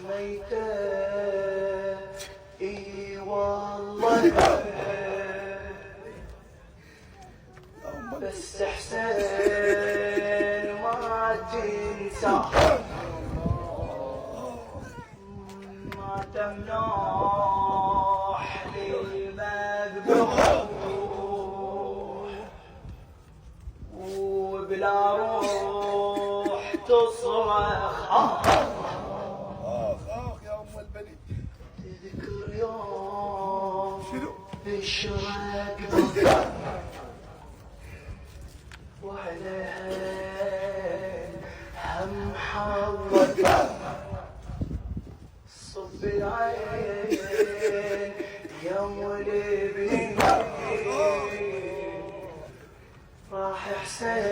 ميتة اي والله بس حسين ما تنسى ما تمنح للمذبوح وبلا روح تصرخ آخ يا أم البني. تذكر يوم شنو؟ الشرق وعليها هم حول صب العين يا ولي راح حسين